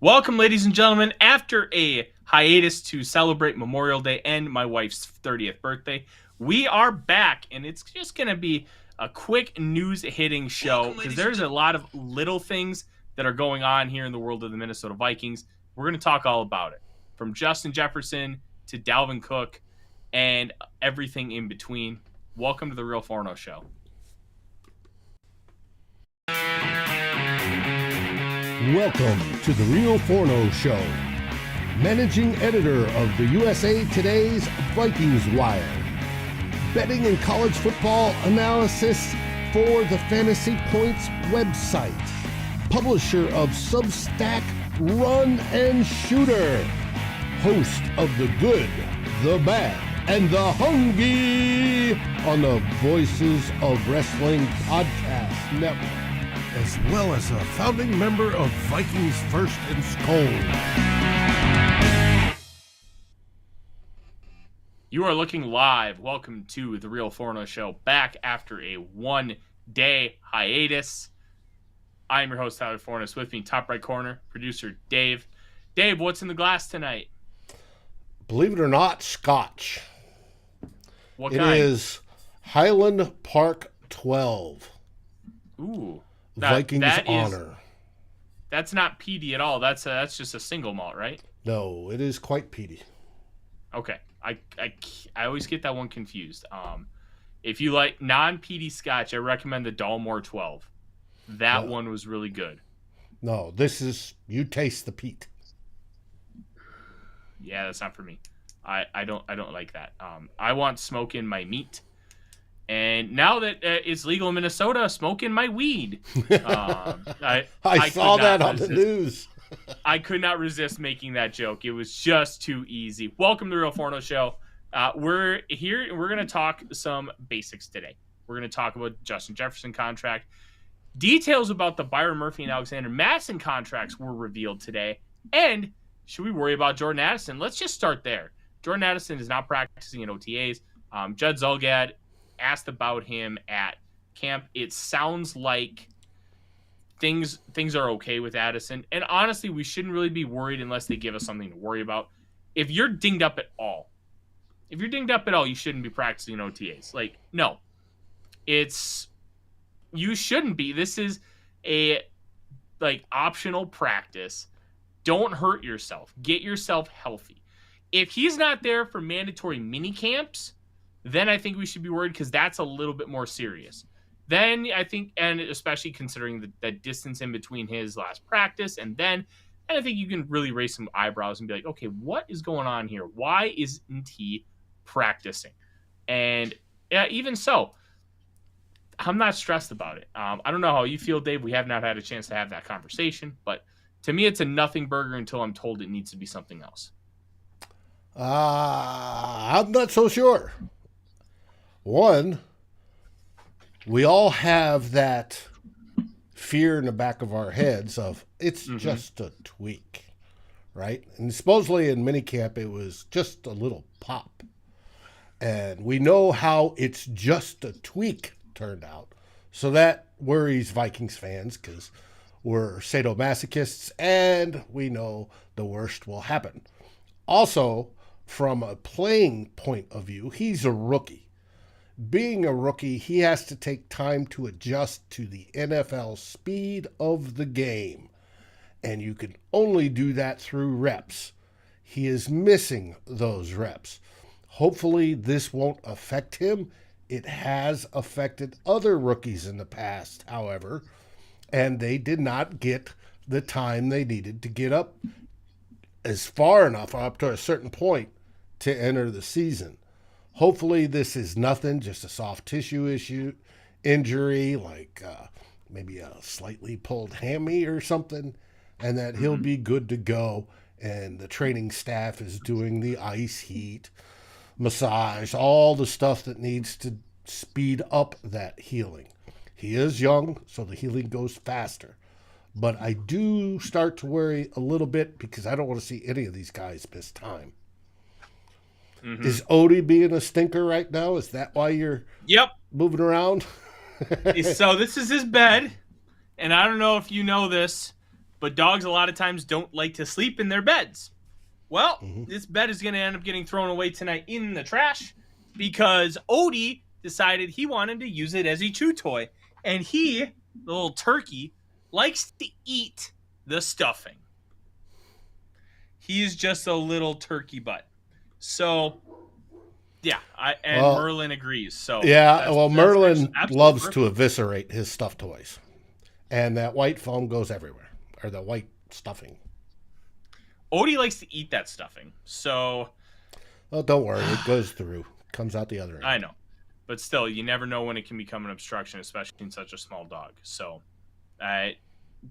Welcome, ladies and gentlemen. After a hiatus to celebrate Memorial Day and my wife's 30th birthday, we are back, and it's just going to be a quick news-hitting show because there's a lot of little things that are going on here in the world of the Minnesota Vikings. We're going to talk all about it, from Justin Jefferson to Dalvin Cook and everything in between. Welcome to the Real Forno Show. Welcome to the Real Forno Show. Managing editor of the USA Today's Vikings Wire. Betting and college football analysis for the Fantasy Points website. Publisher of Substack Run and Shooter. Host of The Good, The Bad, and The Hungry on the Voices of Wrestling Podcast Network, as well as a founding member of Vikings First and SKOL. You are looking live. Welcome to the Real Forno Show, back after a one-day hiatus. I am your host, Tyler Fornes. With me, top right corner, producer Dave. Dave, what's in the glass tonight? Believe it or not, Scotch. What It kind? is Highland Park 12. Ooh. Vikings Honor. That's not peaty at all. That's just a single malt, right? No, it is quite peaty. Okay. I always get that one confused. If you like non-peaty Scotch, I recommend the Dalmore 12. That one was really good. No, this is, you taste the peat. Yeah, that's not for me. I don't like that. I want smoke in my meat. And now that it's legal in Minnesota, smoke in my weed. I saw that on the resist. news. I could not resist making that joke. It was just too easy. Welcome to the Real Forno Show. We're here, and we're going to talk some basics today. We're going to talk about Justin Jefferson contract. Details about the Byron Murphy and Alexander Mattison contracts were revealed today. And should we worry about Jordan Addison? Let's just start there. Jordan Addison is not practicing in OTAs. Judd Zulgad asked about him at camp. It sounds like things are okay with Addison. And honestly, we shouldn't really be worried unless they give us something to worry about. If you're dinged up at all, you shouldn't be practicing in OTAs. No. You shouldn't be. This is a optional practice. Don't hurt yourself. Get yourself healthy. If he's not there for mandatory mini camps, then I think we should be worried because that's a little bit more serious. Then I think, and especially considering the distance in between his last practice and I think you can really raise some eyebrows and be like, okay, what is going on here? Why isn't he practicing? And even so, I'm not stressed about it. I don't know how you feel, Dave. We have not had a chance to have that conversation, but to me, it's a nothing burger until I'm told it needs to be something else. I'm not so sure. One, we all have that fear in the back of our heads of it's just a tweak, right? And supposedly in minicamp, it was just a little pop. And we know how it's just a tweak turned out. So that worries Vikings fans because we're sadomasochists and we know the worst will happen. Also, from a playing point of view, he's a rookie. Being a rookie, he has to take time to adjust to the NFL speed of the game. And you can only do that through reps. He is missing those reps. Hopefully this won't affect him. It has affected other rookies in the past, however, and they did not get the time they needed to get up as far enough up to a certain point to enter the season. Hopefully this is nothing, just a soft tissue injury, like maybe a slightly pulled hammy or something, and that he'll be good to go. And the training staff is doing the ice heat, massage, all the stuff that needs to speed up that healing. He is young, so the healing goes faster. But I do start to worry a little bit because I don't want to see any of these guys miss time. Is Odie being a stinker right now? Is that why you're moving around? So this is his bed, and I don't know if you know this, but dogs a lot of times don't like to sleep in their beds. Well, this bed is going to end up getting thrown away tonight in the trash because Odie decided he wanted to use it as a chew toy. And he, the little turkey, likes to eat the stuffing. He's just a little turkey butt. So, yeah, Merlin agrees. So yeah, Merlin loves perfect. to eviscerate his stuffed toys. And that white foam goes everywhere, or the white stuffing. Odie likes to eat that stuffing, so... Oh, don't worry. It goes through. Comes out the other end. I know. But still, you never know when it can become an obstruction, especially in such a small dog. So,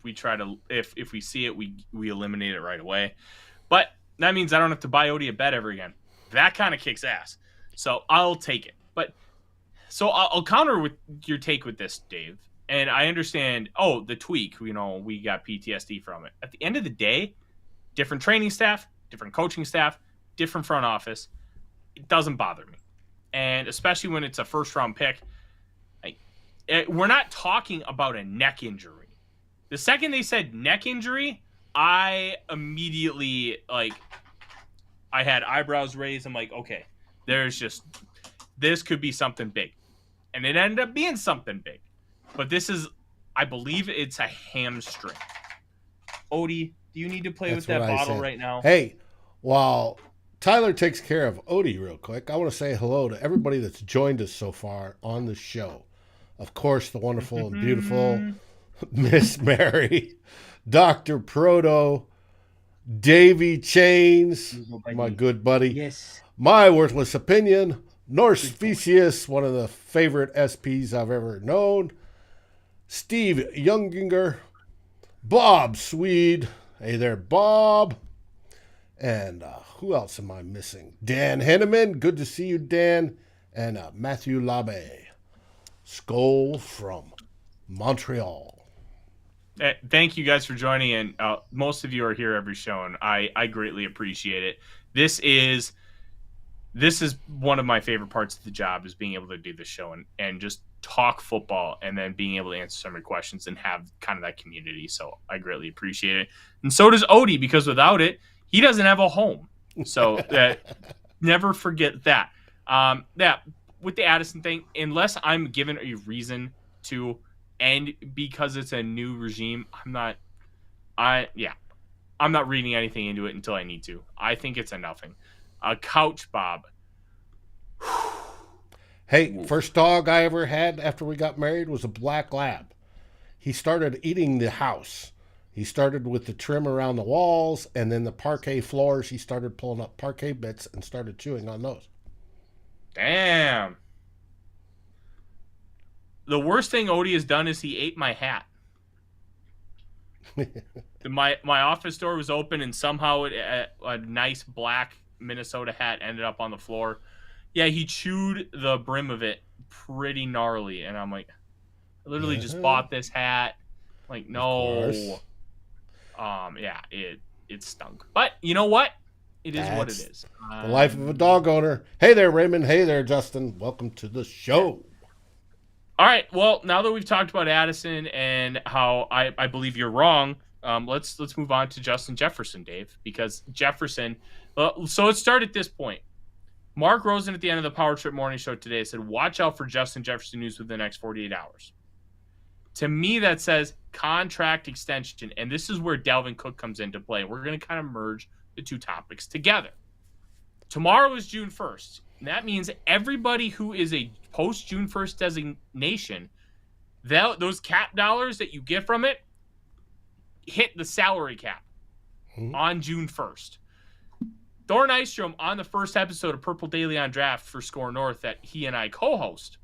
we try to... If we see it, we eliminate it right away. But that means I don't have to buy Odie a bed ever again. That kind of kicks ass. So, I'll take it. But... So, I'll counter with your take with this, Dave. And I understand, the tweak, we got PTSD from it. At the end of the day... Different training staff, different coaching staff, different front office. It doesn't bother me. And especially when it's a first-round pick. We're not talking about a neck injury. The second they said neck injury, I immediately, I had eyebrows raised. I'm like, okay, this could be something big. And it ended up being something big. But I believe it's a hamstring. Odie, do you need to play with that bottle right now? Hey, while Tyler takes care of Odie real quick, I want to say hello to everybody that's joined us so far on the show. Of course, the wonderful and beautiful Miss Mary, Dr. Proto, Davy Chains, my good buddy. Yes. My worthless opinion, Norse Specious, one of the favorite SPs I've ever known, Steve Younginger, Bob Swede. Hey there, Bob. And who else am I missing? Dan Henneman. Good to see you, Dan. And Matthew Labe. SKOL from Montreal. Thank you guys for joining. And most of you are here every show, and I greatly appreciate it. This is one of my favorite parts of the job, is being able to do this show and just talk football, and then being able to answer some of your questions and have kind of that community. So I greatly appreciate it. And so does Odie, because without it, he doesn't have a home. So never forget that. With the Addison thing, unless I'm given a reason to, and because it's a new regime, I'm not reading anything into it until I need to. I think it's a nothing. A couch, Bob. Hey, first dog I ever had after we got married was a black lab. He started eating the house. He started with the trim around the walls, and then the parquet floors. He started pulling up parquet bits and started chewing on those. Damn. The worst thing Odie has done is he ate my hat. My office door was open, and somehow a nice black Minnesota hat ended up on the floor. Yeah, he chewed the brim of it pretty gnarly, and I'm like, I literally just bought this hat. Like, no. It stunk. But you know what? It is what it is. The life of a dog owner. Hey there, Raymond. Hey there, Justin. Welcome to the show. All right. Well, now that we've talked about Addison and how I believe you're wrong, let's move on to Justin Jefferson, Dave, because Jefferson. So let's start at this point. Mark Rosen at the end of the Power Trip Morning Show today said, watch out for Justin Jefferson news within the next 48 hours. To me, that says contract extension, and this is where Dalvin Cook comes into play. We're going to kind of merge the two topics together. Tomorrow is June 1st, and that means everybody who is a post-June 1st designation, those cap dollars that you get from it hit the salary cap on June 1st. Thor Nystrom, on the first episode of Purple Daily on Draft for Score North that he and I co-host,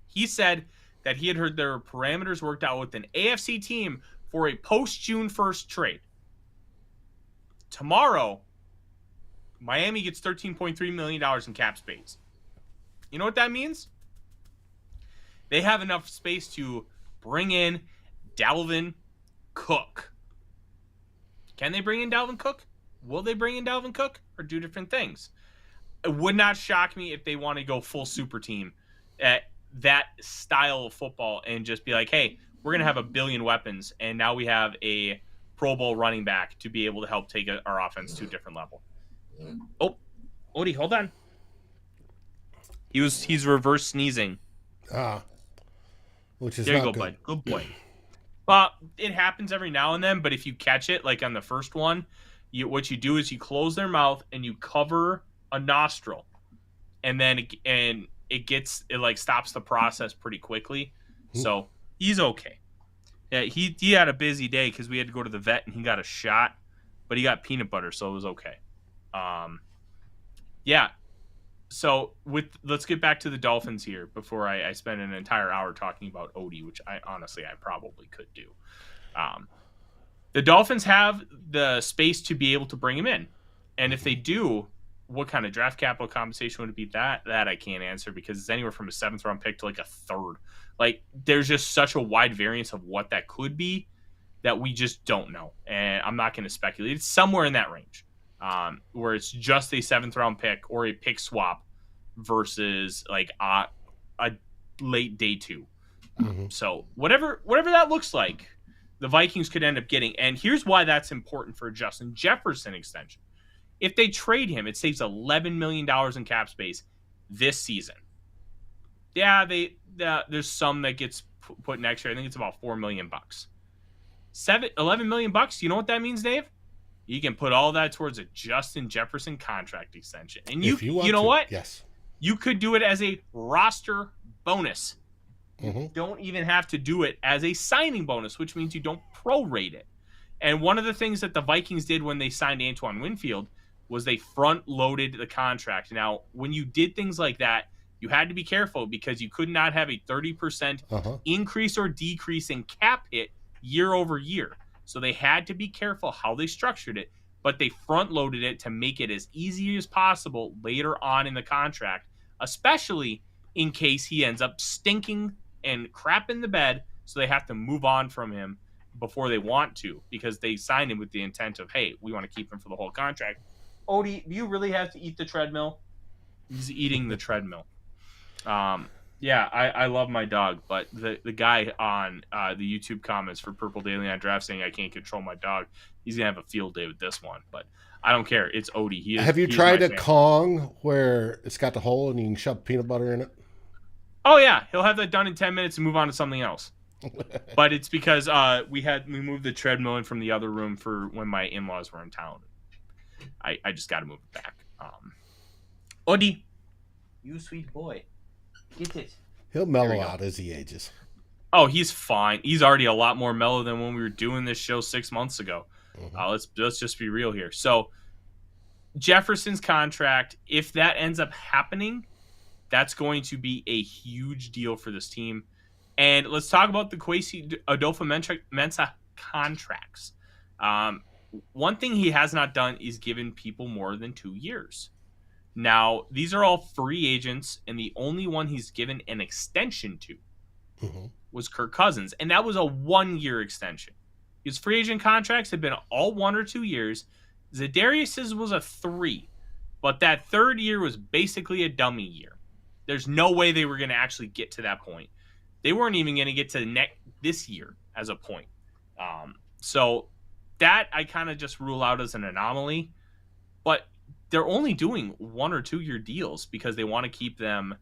he said that he had heard there were parameters worked out with an AFC team for a post-June 1st trade. Tomorrow, Miami gets $13.3 million in cap space. You know what that means? They have enough space to bring in Dalvin Cook. Can they bring in Dalvin Cook? Will they bring in Dalvin Cook, or do different things? It would not shock me if they want to go full super team at that style of football and just be like, hey, we're going to have 1 billion weapons, and now we have a Pro Bowl running back to be able to help take our offense to a different level. Oh, Odie, hold on. He's reverse sneezing. Which is there you not go, good. Bud. Good boy. Well, it happens every now and then, but if you catch it, like on the first one, what you do is you close their mouth and you cover a nostril, and then it like stops the process pretty quickly. So he's okay. Yeah, he had a busy day because we had to go to the vet and he got a shot, but he got peanut butter, so it was okay. Yeah. So let's get back to the Dolphins here before I spend an entire hour talking about Odie, which I probably could do. The Dolphins have the space to be able to bring him in, and if they do, what kind of draft capital compensation would it be? That I can't answer because it's anywhere from a 7th round pick to like a 3rd. Like there's just such a wide variance of what that could be that we just don't know, and I'm not going to speculate. It's somewhere in that range. Where it's just a 7th round pick or a pick swap versus like a late day 2. So whatever that looks like, the Vikings could end up getting. And here's why that's important for a Justin Jefferson extension. If they trade him, it saves $11 million in cap space this season. Yeah, there's some that gets put next year. I think it's about $4 million. $11 million. You know what that means, Dave? You can put all that towards a Justin Jefferson contract extension. And you know what? Yes. You could do it as a roster bonus. You don't even have to do it as a signing bonus, which means you don't prorate it. And one of the things that the Vikings did when they signed Antoine Winfield was they front-loaded the contract. Now, when you did things like that, you had to be careful because you could not have a 30% increase or decrease in cap hit year over year. So they had to be careful how they structured it, but they front-loaded it to make it as easy as possible later on in the contract, especially in case he ends up stinking and crap in the bed, so they have to move on from him before they want to because they signed him with the intent of, hey, we want to keep him for the whole contract. Odie, do you really have to eat the treadmill? He's eating the treadmill. Yeah, I love my dog, but the guy on the YouTube comments for Purple Daily on Draft saying I can't control my dog, he's going to have a field day with this one, but I don't care. It's Odie. Have you tried a Kong where it's got the hole and you can shove peanut butter in it? Oh, yeah. He'll have that done in 10 minutes and move on to something else. But it's because we moved the treadmill in from the other room for when my in-laws were in town. I just got to move it back. Odie, you sweet boy. Get it. He'll mellow out as he ages. Oh, he's fine. He's already a lot more mellow than when we were doing this show 6 months ago. Let's just be real here. So Jefferson's contract, if that ends up happening, that's going to be a huge deal for this team. And let's talk about the Kwesi Adolfo-Mensah contracts. One thing he has not done is given people more than 2 years. Now, these are all free agents, and the only one he's given an extension to was Kirk Cousins, and that was a 1-year extension. His free agent contracts have been all 1 or 2 years. Za'Darius's was a 3, but that 3rd year was basically a dummy year. There's no way they were going to actually get to that point. They weren't even going to get to this year as a point. So that I kind of just rule out as an anomaly. But they're only doing 1 or 2 year deals because they want to keep them.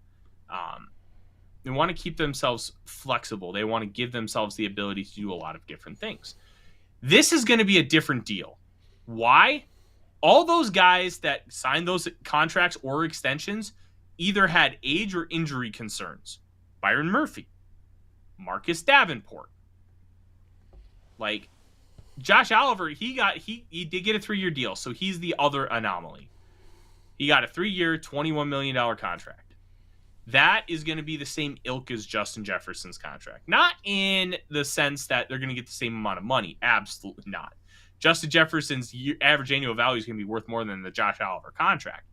They want to keep themselves flexible. They want to give themselves the ability to do a lot of different things. This is going to be a different deal. Why? All those guys that signed those contracts or extensions either had age or injury concerns. Byron Murphy, Marcus Davenport, like Josh Oliver, he did get a 3-year deal, so he's the other anomaly. He got a 3-year, $21 million contract. That is going to be the same ilk as Justin Jefferson's contract. Not in the sense that they're going to get the same amount of money. Absolutely not. Justin Jefferson's average annual value is going to be worth more than the Josh Oliver contract.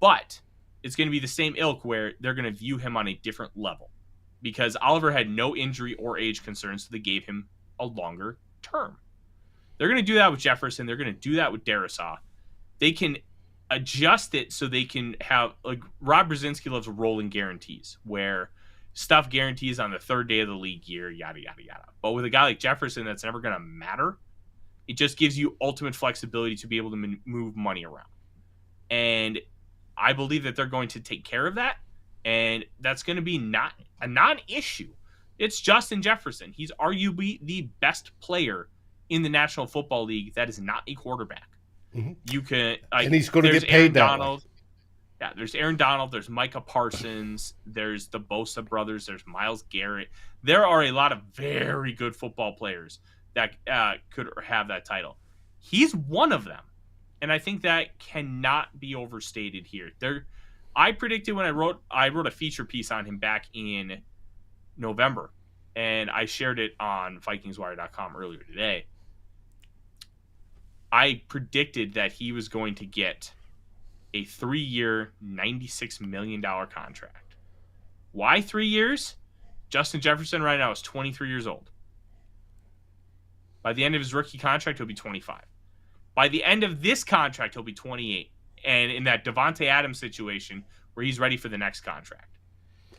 But it's going to be the same ilk where they're going to view him on a different level because Oliver had no injury or age concerns, so they gave him a longer term. They're going to do that with Jefferson. They're going to do that with Darisaw. They can adjust it so they can have, like, Rob Brzezinski loves rolling guarantees where stuff guarantees on the 3rd day of the league year, yada, yada, yada. But with a guy like Jefferson, that's never going to matter. It just gives you ultimate flexibility to be able to move money around. And I believe that they're going to take care of that. And that's going to be not a non-issue. It's Justin Jefferson. He's arguably the best player in the National Football League that is not a quarterback. Mm-hmm. You can, and he's going to get paid that way. Yeah, there's Aaron Donald, there's Micah Parsons, there's the Bosa brothers, there's Myles Garrett. There are a lot of very good football players that could have that title. He's one of them, and I think that cannot be overstated here. I predicted when I wrote a feature piece on him back in November, and I shared it on VikingsWire.com earlier today. I predicted that he was going to get a 3-year, $96 million contract. Why 3 years? Justin Jefferson right now is 23 years old. By the end of his rookie contract, he'll be 25. By the end of this contract, he'll be 28. And in that Devontae Adams situation where he's ready for the next contract.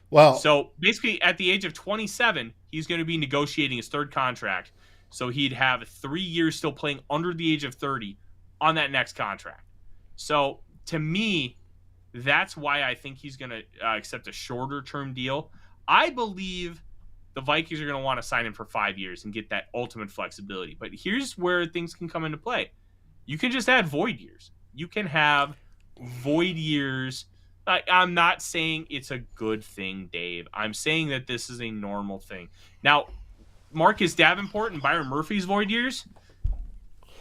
Well, so basically at the age of 27, he's going to be negotiating his third contract. So he'd have 3 years still playing under the age of 30 on that next contract. So to me, that's why I think he's going to accept a shorter-term deal. I believe the Vikings are going to want to sign him for 5 years and get that ultimate flexibility. But here's where things can come into play. You can just add void years. You can have void years. I'm not saying it's a good thing, Dave. I'm saying that this is a normal thing. Now, Marcus Davenport and Byron Murphy's void years,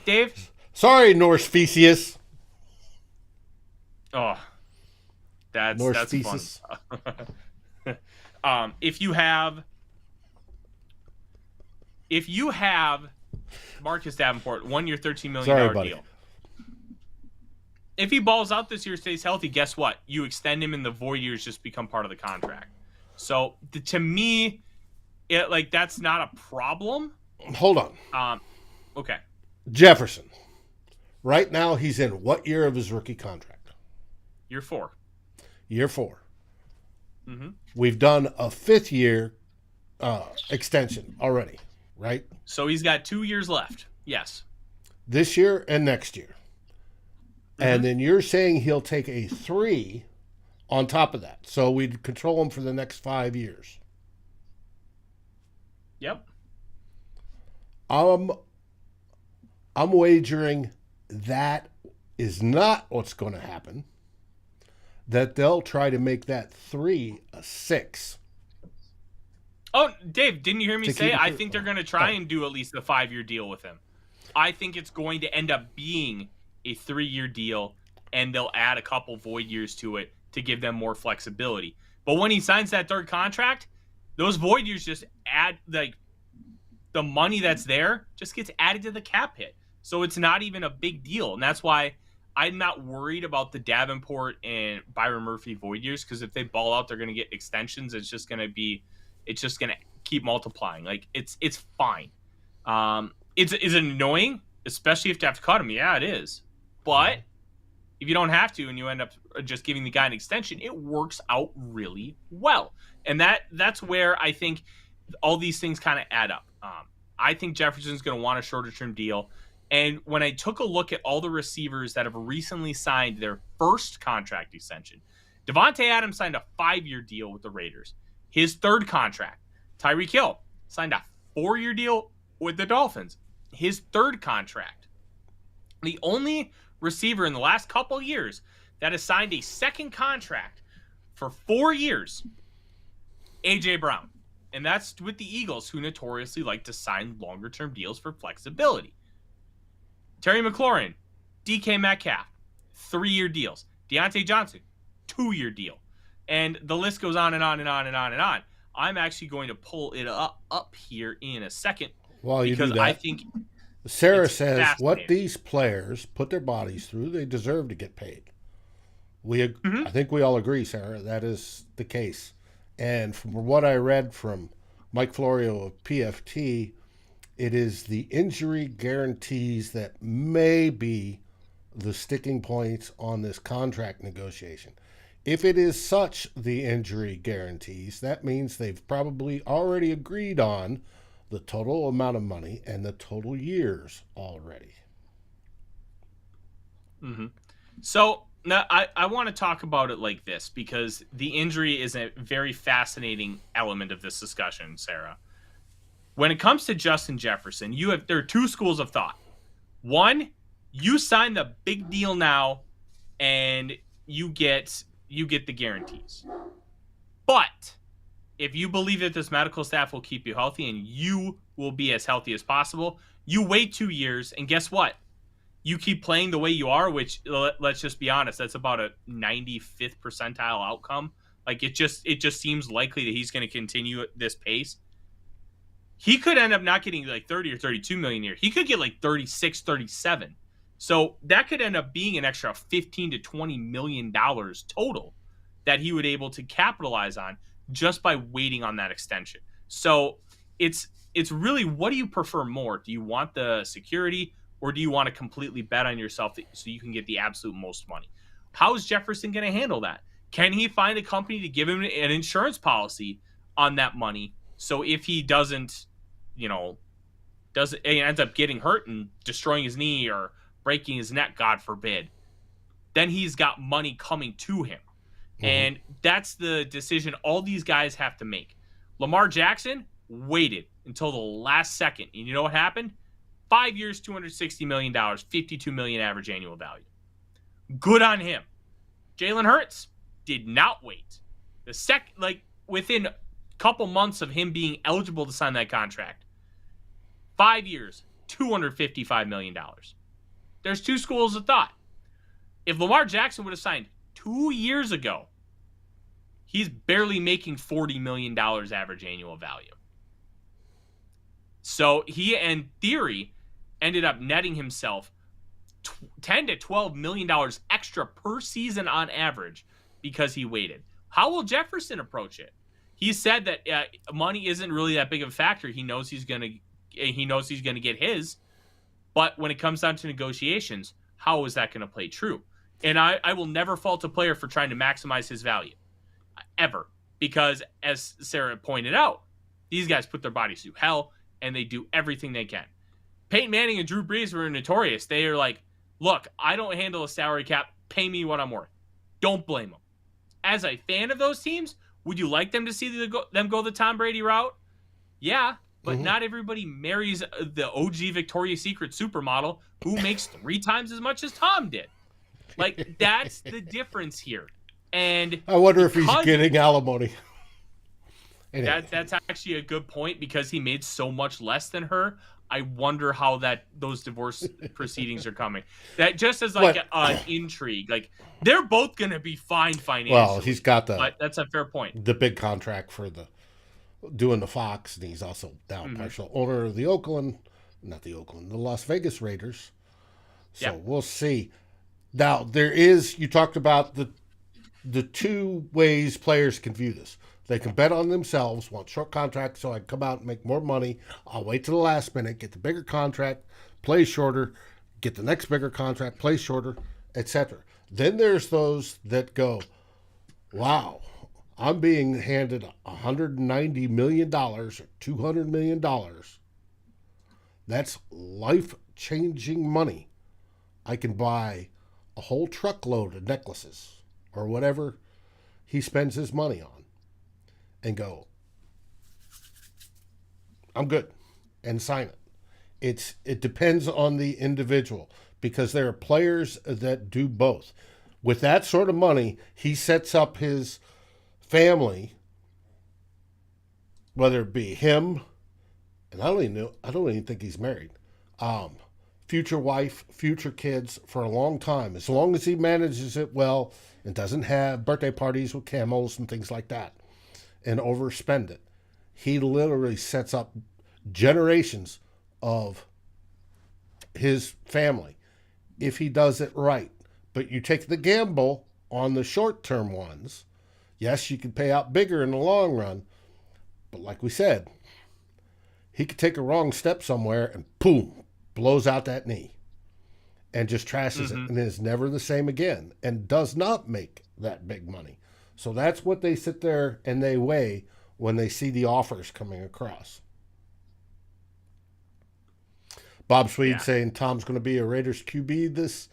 Dave? Sorry, Norse Theseus. Oh, that's fun. If you have Marcus Davenport, 1 year, $13 million deal. If he balls out this year, stays healthy, guess what? You extend him and the void years just become part of the contract. So to me, that's not a problem. Hold on. Okay. Jefferson. Right now, he's in what year of his rookie contract? Year 4. Year 4. Mm-hmm. We've done a 5th year extension already, right? So he's got 2 years left. Yes. This year and next year. Mm-hmm. And then you're saying he'll take a 3 on top of that. So we'd control him for the next 5 years. Yep. I'm wagering that is not what's going to happen. That they'll try to make that 3 a 6. Oh, Dave, didn't you hear me say? I think they're going to try and do at least a 5-year deal with him. I think it's going to end up being a 3-year deal, and they'll add a couple void years to it to give them more flexibility. But when he signs that third contract, those void years just add, the money that's there just gets added to the cap hit. So it's not even a big deal. And that's why I'm not worried about the Davenport and Byron Murphy void years, because if they ball out, they're going to get extensions. It's just going to keep multiplying. It's fine. It's annoying, especially if you have to cut him. Yeah, it is. But if you don't have to and you end up just giving the guy an extension, it works out really well. And that's where I think all these things kind of add up. I think Jefferson's going to want a shorter-term deal. And when I took a look at all the receivers that have recently signed their first contract extension, Devontae Adams signed a 5-year deal with the Raiders. His third contract. Tyreek Hill signed a 4-year deal with the Dolphins. His third contract. The only receiver in the last couple years that has signed a second contract for 4 years, A.J. Brown. And that's with the Eagles, who notoriously like to sign longer-term deals for flexibility. Terry McLaurin, DK Metcalf, 3-year deals. Deontay Johnson, 2-year deal. And the list goes on and on and on and on and on. I'm actually going to pull it up here in a second. While you do that, I think Sarah says what these players put their bodies through, they deserve to get paid. I think we all agree, Sarah, that is the case. And from what I read from Mike Florio of PFT, it is the injury guarantees that may be the sticking points on this contract negotiation. If it is such the injury guarantees, that means they've probably already agreed on the total amount of money and the total years already. Mm-hmm. So now I want to talk about it like this because the injury is a very fascinating element of this discussion, Sarah. When it comes to Justin Jefferson, there are two schools of thought. One, you sign the big deal now, and you get the guarantees. But if you believe that this medical staff will keep you healthy and you will be as healthy as possible, you wait 2 years, and guess what? You keep playing the way you are, which, let's just be honest, that's about a 95th percentile outcome. Like, it just seems likely that he's going to continue at this pace. He could end up not getting like 30 or 32 million a year. He could get like 36, 37. So that could end up being an extra 15 to 20 million dollars total that he would able to capitalize on just by waiting on that extension. So it's really, what do you prefer more? Do you want the security, or do you want to completely bet on yourself so you can get the absolute most money? How is Jefferson going to handle that? Can he find a company to give him an insurance policy on that money? So if he doesn't, ends up getting hurt and destroying his knee or breaking his neck, God forbid, then he's got money coming to him. Mm-hmm. And that's the decision all these guys have to make. Lamar Jackson waited until the last second. And you know what happened? 5 years, $260 million, $52 million average annual value. Good on him. Jalen Hurts did not wait. Within a couple months of him being eligible to sign that contract, 5 years, $255 million. There's two schools of thought. If Lamar Jackson would have signed 2 years ago, he's barely making $40 million average annual value. So he, in theory, ended up netting himself $10 to $12 million extra per season on average because he waited. How will Jefferson approach it? He said that money isn't really that big of a factor. He knows he's gonna get his, but when it comes down to negotiations, how is that going to play true? And I will never fault a player for trying to maximize his value, ever, because as Sarah pointed out, these guys put their bodies through hell and they do everything they can. Peyton Manning and Drew Brees were notorious. They are like, look, I don't handle a salary cap. Pay me what I'm worth. Don't blame them. As a fan of those teams, would you like them to see them go the Tom Brady route? Yeah, but not everybody marries the OG Victoria's Secret supermodel who makes 3 times as much as Tom did. Like, that's the difference here. And I wonder if he's getting alimony. That's actually a good point, because he made so much less than her. I wonder how those divorce proceedings are coming. That just as like an intrigue. Like, they're both going to be fine financially. Well, he's got but that's a fair point. The big contract for doing the Fox, and he's also now partial owner of the Las Vegas Raiders. So we'll see. Now, you talked about the two ways players can view this. They can bet on themselves, want short contracts so I can come out and make more money. I'll wait to the last minute, get the bigger contract, play shorter, get the next bigger contract, play shorter, etc. Then there's those that go, wow, I'm being handed $190 million or $200 million. That's life-changing money. I can buy a whole truckload of necklaces or whatever he spends his money on and go, I'm good, and sign it. It depends on the individual, because there are players that do both. With that sort of money, he sets up his family, whether it be him, and I don't even think he's married, future wife, future kids, for a long time, as long as he manages it well and doesn't have birthday parties with camels and things like that and overspend it. He literally sets up generations of his family if he does it right. But you take the gamble on the short-term ones. Yes, you can pay out bigger in the long run, but like we said, he could take a wrong step somewhere and boom, blows out that knee and just trashes it and is never the same again and does not make that big money. So that's what they sit there and they weigh when they see the offers coming across. Bob Swede Yeah. saying Tom's going to be a Raiders QB this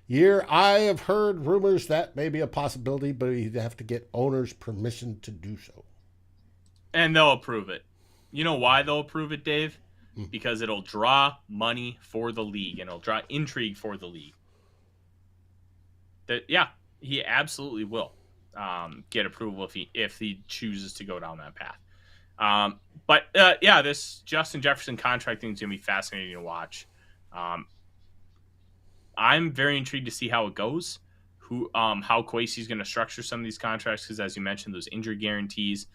year. I have heard rumors that may be a possibility, but he'd have to get owners' permission to do so. And they'll approve it. You know why they'll approve it, Dave? Because it'll draw money for the league and it'll draw intrigue for the league. He absolutely will get approval if he chooses to go down that path. But this Justin Jefferson contract thing is going to be fascinating to watch. I'm very intrigued to see how it goes. How Kwesi's going to structure some of these contracts, because as you mentioned, those injury guarantees.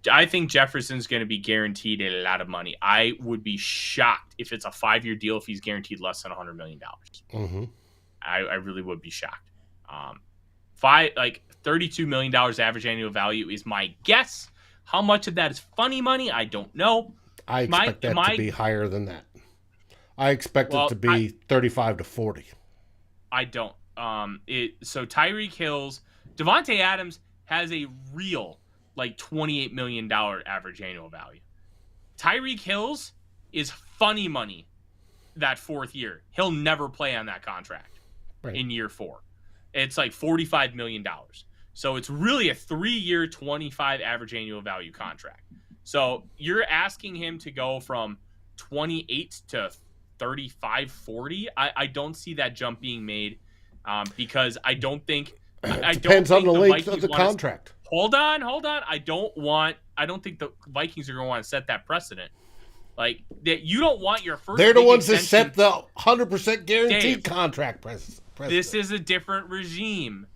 I think Jefferson's going to be guaranteed a lot of money. I would be shocked if it's a 5-year deal if he's guaranteed less than $100 million. Mm-hmm. I really would be shocked. $32 million average annual value is my guess. How much of that is funny money? I don't know. I expect that to be higher than that. I expect it to be 35 to 40. I don't. So Tyreek Hill's Devontae Adams has a real $28 million average annual value. Tyreek Hill's is funny money that 4th year. He'll never play on that contract in year 4. It's $45 million. So it's really a 3-year, 25 average annual value contract. So you're asking him to go from 28 to 35, 40. I don't see that jump being made because I don't think depends on the length of the contract. Hold on. I don't think the Vikings are going to want to set that precedent. That you don't want your first. They're the ones that set the 100% guaranteed contract precedent. This is a different regime.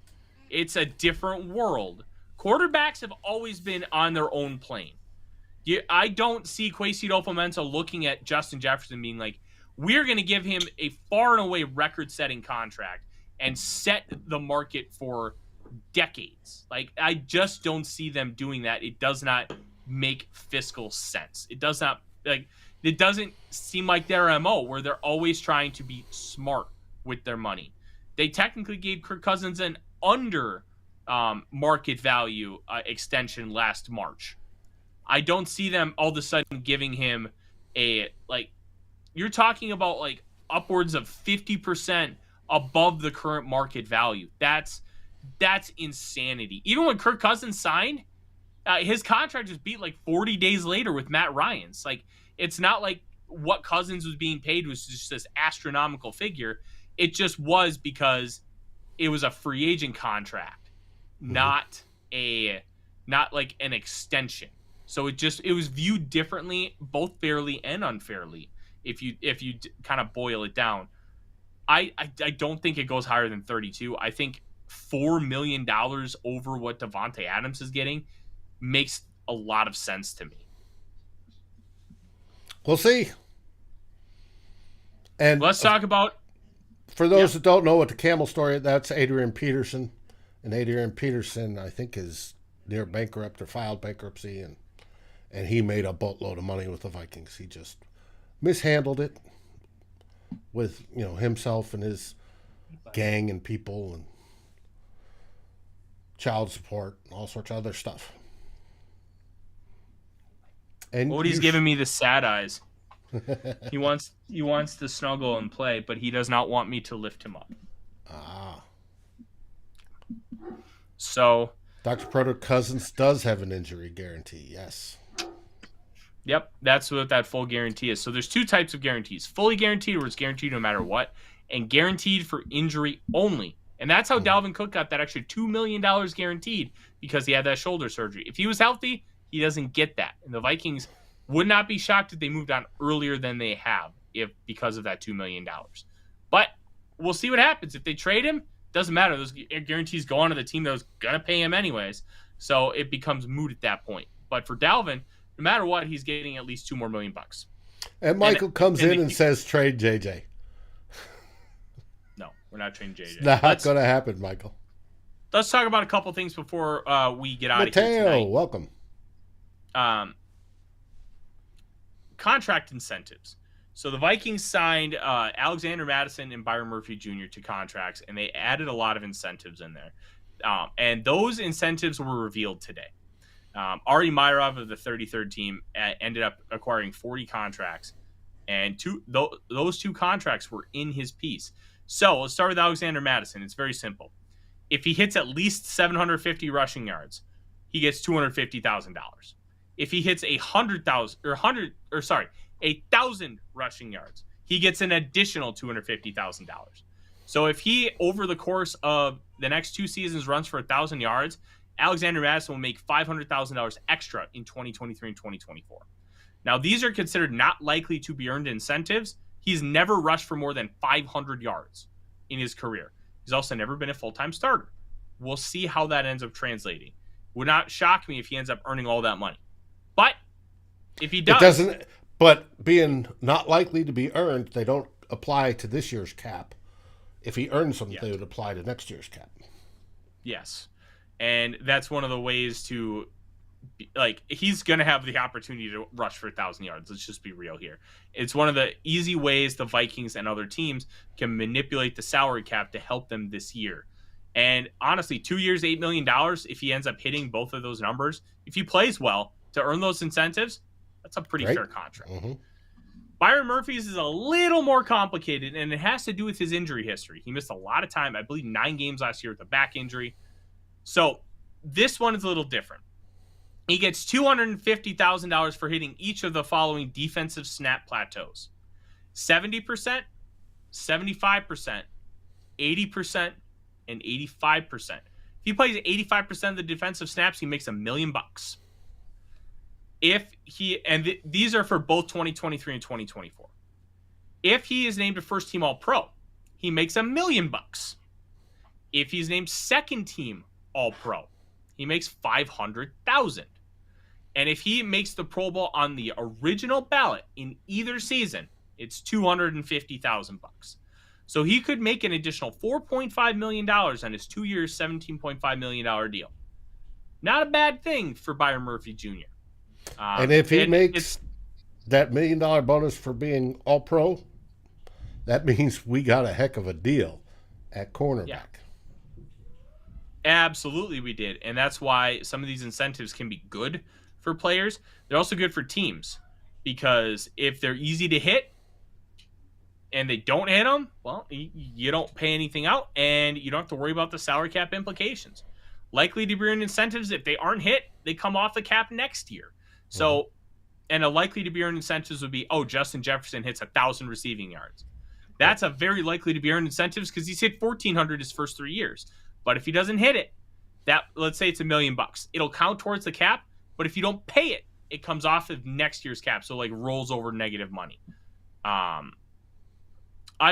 It's a different world. Quarterbacks have always been on their own plane. I don't see Kwesi Adolfo-Mensa looking at Justin Jefferson being like, we're going to give him a far and away record-setting contract and set the market for decades. I just don't see them doing that. It does not make fiscal sense. It does not it doesn't seem like their MO, where they're always trying to be smart with their money. They technically gave Kirk Cousins an under market value extension last March. I don't see them all of a sudden giving him you're talking about upwards of 50% above the current market value. That's insanity. Even when Kirk Cousins signed, his contract was beat 40 days later with Matt Ryan's. It's not like what Cousins was being paid was just this astronomical figure. It just was because it was a free agent contract, not an extension. So it was viewed differently, both fairly and unfairly. If you kind of boil it down, I don't think it goes higher than 32. I think $4 million over what Devontae Adams is getting makes a lot of sense to me. We'll see. And let's talk about. For those that don't know what the Camel story, that's Adrian Peterson. And Adrian Peterson, I think, is near bankrupt or filed bankruptcy. And he made a boatload of money with the Vikings. He just mishandled it with, himself and his gang and people and child support and all sorts of other stuff. And Odie's giving me the sad eyes. He wants to snuggle and play, but he does not want me to lift him up. So Dr. Proto Cousins does have an injury guarantee, yes. Yep, that's what that full guarantee is. So there's 2 types of guarantees. Fully guaranteed, where it's guaranteed no matter what, and guaranteed for injury only. And that's how Dalvin Cook got that extra $2 million guaranteed, because he had that shoulder surgery. If he was healthy, he doesn't get that. And the Vikings would not be shocked if they moved on earlier than they have because of that $2 million. But we'll see what happens. If they trade him, doesn't matter. Those guarantees go on to the team that was going to pay him anyways. So it becomes moot at that point. But for Dalvin, no matter what, he's getting at least $2 more million. And Michael comes in and says, trade JJ. No, we're not trading JJ. It's not going to happen, Michael. Let's talk about a couple things before we get out of here tonight. Mateo, welcome. Contract incentives. So the Vikings signed Alexander Mattison and Byron Murphy Jr. to contracts, and they added a lot of incentives in there. And those incentives were revealed today. Ari Myrov of the 33rd team ended up acquiring 40 contracts And those two contracts were in his piece. So let's start with Alexander Mattison. It's very simple. If he hits at least 750 rushing yards, he gets $250,000. If he hits 1,000 rushing yards, he gets an additional $250,000. So if he, over the course of the next 2 seasons, runs for 1,000 yards, Alexander Mattison will make $500,000 extra in 2023 and 2024. Now, these are considered not likely to be earned incentives. He's never rushed for more than 500 yards in his career. He's also never been a full-time starter. We'll see how that ends up translating. Would not shock me if he ends up earning all that money. But if he does... It doesn't, but being not likely to be earned, they don't apply to this year's cap. If he earns them, they would apply to next year's cap. Yes. And that's one of the ways to... he's going to have the opportunity to rush for 1,000 yards. Let's just be real here. It's one of the easy ways the Vikings and other teams can manipulate the salary cap to help them this year. And honestly, 2 years, $8 million, if he ends up hitting both of those numbers, if he plays well to earn those incentives, that's a pretty fair contract. Mm-hmm. Byron Murphy's is a little more complicated, and it has to do with his injury history. He missed a lot of time, I believe 9 games last year with a back injury. So this one is a little different. He gets $250,000 for hitting each of the following defensive snap plateaus: 70%, 75%, 80%, and 85%. If he plays 85% of the defensive snaps, he makes $1 million. If he these are for both 2023 and 2024. If he is named a first-team All-Pro, he makes $1 million. If he's named second-team All-Pro, he makes $500,000. And if he makes the Pro Bowl on the original ballot in either season, it's $250,000. So he could make an additional $4.5 million on his 2 years, $17.5 million deal. Not a bad thing for Byron Murphy Jr. And if he makes that $1 million bonus for being All-Pro, that means we got a heck of a deal at cornerback. Yeah. Absolutely we did. And that's why some of these incentives can be good for players. They're also good for teams, because if they're easy to hit and they don't hit them, well, you don't pay anything out and you don't have to worry about the salary cap implications. Likely to be earned incentives, if they aren't hit, they come off the cap next year. So, and a likely to be earned incentives would be, Justin Jefferson hits 1,000 receiving yards. That's a very likely to be earned incentives because he's hit 1,400 his first 3 years. But if he doesn't hit it, let's say it's $1 million. It'll count towards the cap, but if you don't pay it, it comes off of next year's cap. So rolls over negative money. I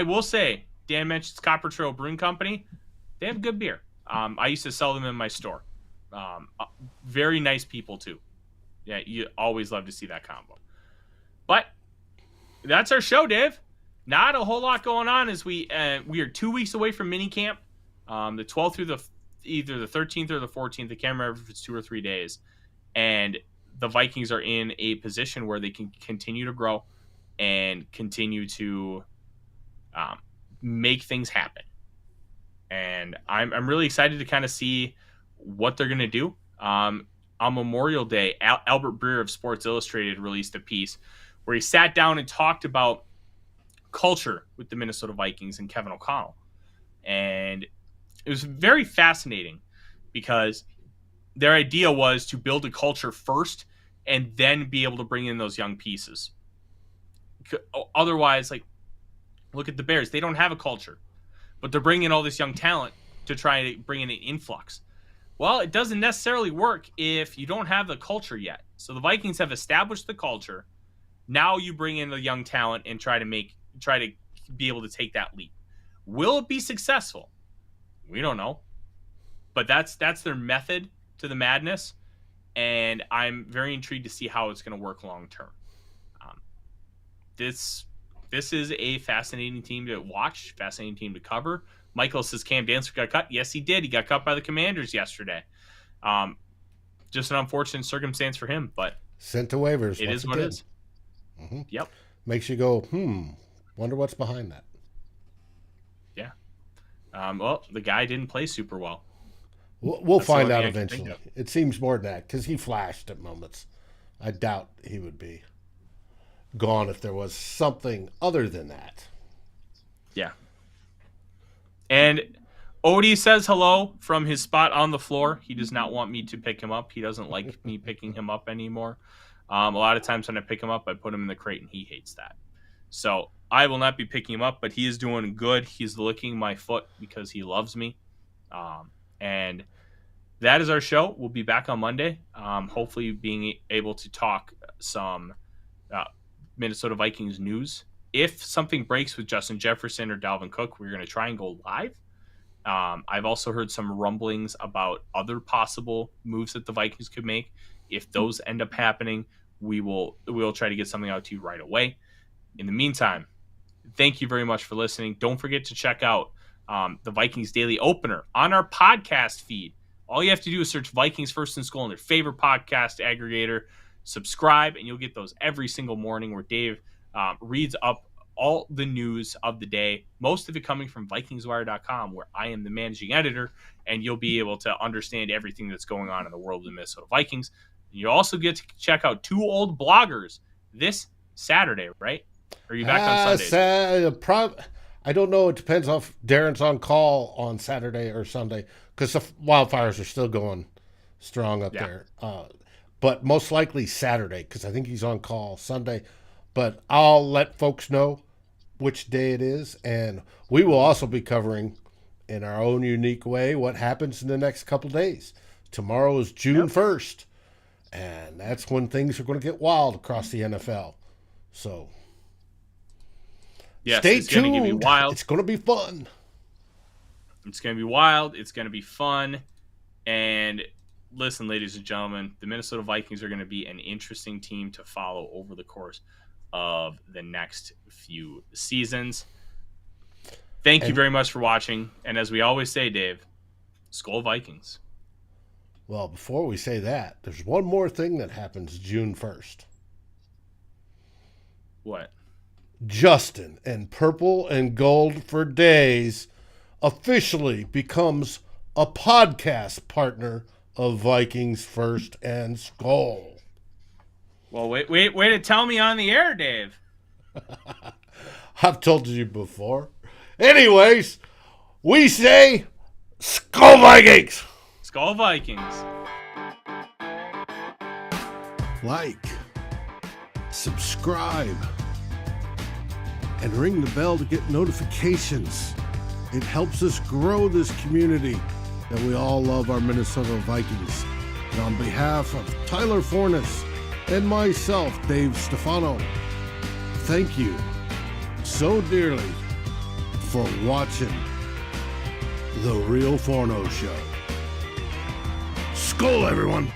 will say, Dan mentioned Copper Trail Brewing Company. They have good beer. I used to sell them in my store. Very nice people too. Yeah, you always love to see that combo. But that's our show, Dave. Not a whole lot going on as we are 2 weeks away from minicamp. The 12th through either the 13th or the 14th. I can't remember if it's 2 or 3 days. And the Vikings are in a position where they can continue to grow and continue to make things happen. And I'm really excited to kind of see what they're going to do. On Memorial Day, Albert Breer of Sports Illustrated released a piece where he sat down and talked about culture with the Minnesota Vikings and Kevin O'Connell. And it was very fascinating because their idea was to build a culture first and then be able to bring in those young pieces. Otherwise, look at the Bears. They don't have a culture, but they're bringing in all this young talent to try to bring in an influx. Well, it doesn't necessarily work if you don't have the culture yet. So the Vikings have established the culture. Now you bring in the young talent and try to be able to take that leap. Will it be successful? We don't know. But that's their method to the madness, and I'm very intrigued to see how it's going to work long term. This is a fascinating team to watch, fascinating team to cover. Michael says Cam Dantzler got cut. Yes, he did. He got cut by the Commanders yesterday. Just an unfortunate circumstance for him, but sent to waivers. It is what it is. Mm-hmm. Yep. Makes you go, wonder what's behind that. Yeah. Well, the guy didn't play super well. We'll find out eventually. It seems more than that because he flashed at moments. I doubt he would be gone if there was something other than that. Yeah. And Odie says hello from his spot on the floor. He does not want me to pick him up. He doesn't like me picking him up anymore. A lot of times when I pick him up, I put him in the crate, and he hates that. So I will not be picking him up, but he is doing good. He's licking my foot because he loves me. And that is our show. We'll be back on Monday, hopefully being able to talk some Minnesota Vikings news. If something breaks with Justin Jefferson or Dalvin Cook, we're going to try and go live. I've also heard some rumblings about other possible moves that the Vikings could make. If those end up happening, we'll try to get something out to you right away. In the meantime, thank you very much for listening. Don't forget to check out the Vikings Daily Opener on our podcast feed. All you have to do is search Vikings First and SKOL in your favorite podcast aggregator. Subscribe, and you'll get those every single morning where Dave reads up all the news of the day, most of it coming from VikingsWire.com, where I am the managing editor, and you'll be able to understand everything that's going on in the world of the Minnesota Vikings. You also get to check out two old bloggers this Saturday, right? Or are you back on Sunday? I don't know. It depends if Darren's on call on Saturday or Sunday, because the wildfires are still going strong up there. But most likely Saturday, because I think he's on call Sunday. But I'll let folks know which day it is, and we will also be covering, in our own unique way, what happens in the next couple days. Tomorrow is June 1st, and that's when things are going to get wild across the NFL. So stay tuned. Gonna be wild. It's going to be fun. It's going to be wild. It's going to be fun. And listen, ladies and gentlemen, the Minnesota Vikings are going to be an interesting team to follow over the course of the next few seasons. Thank you very much for watching. And as we always say, Dave, SKOL Vikings. Well, before we say that, there's one more thing that happens June 1st. What? Justin and Purple and Gold for Days officially becomes a podcast partner of Vikings First and SKOL. Well, wait to tell me on the air, Dave. I've told you before. Anyways, we say SKOL Vikings! SKOL Vikings. Like, subscribe, and ring the bell to get notifications. It helps us grow this community that we all love, our Minnesota Vikings. And on behalf of Tyler Fornes and myself, Dave Stefano, thank you so dearly for watching the Real Forno Show. SKOL, everyone!